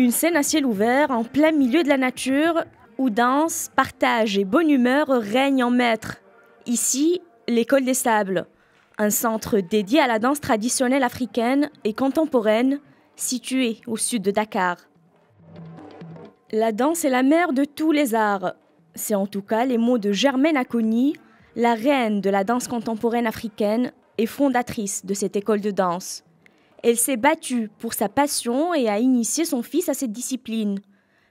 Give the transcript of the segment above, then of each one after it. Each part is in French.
Une scène à ciel ouvert, en plein milieu de la nature, où danse, partage et bonne humeur règnent en maître. Ici, l'École des Sables, un centre dédié à la danse traditionnelle africaine et contemporaine, situé au sud de Dakar. La danse est la mère de tous les arts. C'est en tout cas les mots de Germaine Acogny, la reine de la danse contemporaine africaine et fondatrice de cette école de danse. Elle s'est battue pour sa passion et a initié son fils à cette discipline.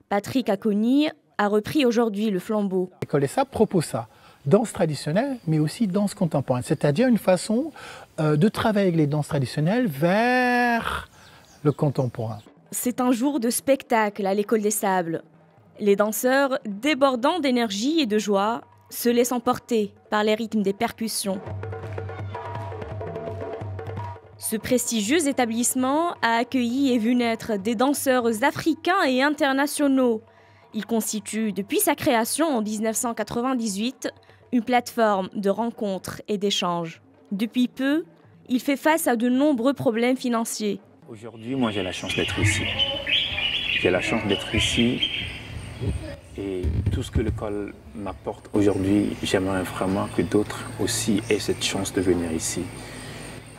Patrick Acogny a repris aujourd'hui le flambeau. L'École des Sables propose ça, danse traditionnelle mais aussi danse contemporaine, c'est-à-dire une façon de travailler avec les danses traditionnelles vers le contemporain. C'est un jour de spectacle à l'École des Sables. Les danseurs, débordants d'énergie et de joie, se laissent emporter par les rythmes des percussions. Ce prestigieux établissement a accueilli et vu naître des danseurs africains et internationaux. Il constitue, depuis sa création en 1998, une plateforme de rencontres et d'échanges. Depuis peu, il fait face à de nombreux problèmes financiers. Aujourd'hui, moi j'ai la chance d'être ici. J'ai la chance d'être ici et tout ce que l'école m'apporte aujourd'hui, j'aimerais vraiment que d'autres aussi aient cette chance de venir ici.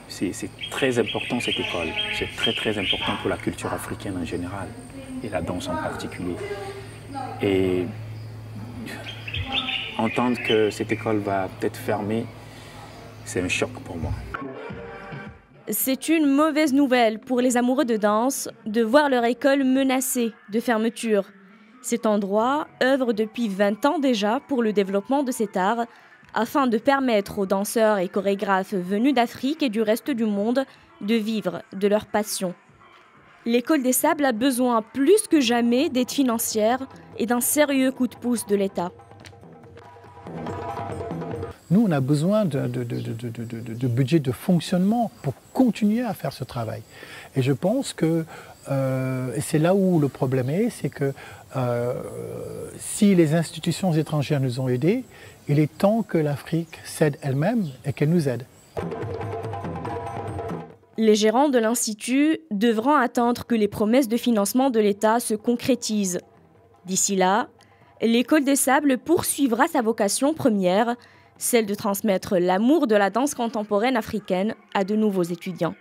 C'est très important cette école, c'est très important pour la culture africaine en général et la danse en particulier. Et entendre que cette école va peut-être fermer, c'est un choc pour moi. C'est une mauvaise nouvelle pour les amoureux de danse de voir leur école menacée de fermeture. Cet endroit œuvre depuis 20 ans déjà pour le développement de cet art, afin de permettre aux danseurs et chorégraphes venus d'Afrique et du reste du monde de vivre de leur passion. L'École des Sables a besoin plus que jamais d'aide financière et d'un sérieux coup de pouce de l'État. Nous, on a besoin de budget de fonctionnement pour continuer à faire ce travail. Et je pense que c'est là où le problème est, c'est que si les institutions étrangères nous ont aidés, il est temps que l'Afrique s'aide elle-même et qu'elle nous aide. Les gérants de l'Institut devront attendre que les promesses de financement de l'État se concrétisent. D'ici là, l'École des Sables poursuivra sa vocation première, celle de transmettre l'amour de la danse contemporaine africaine à de nouveaux étudiants.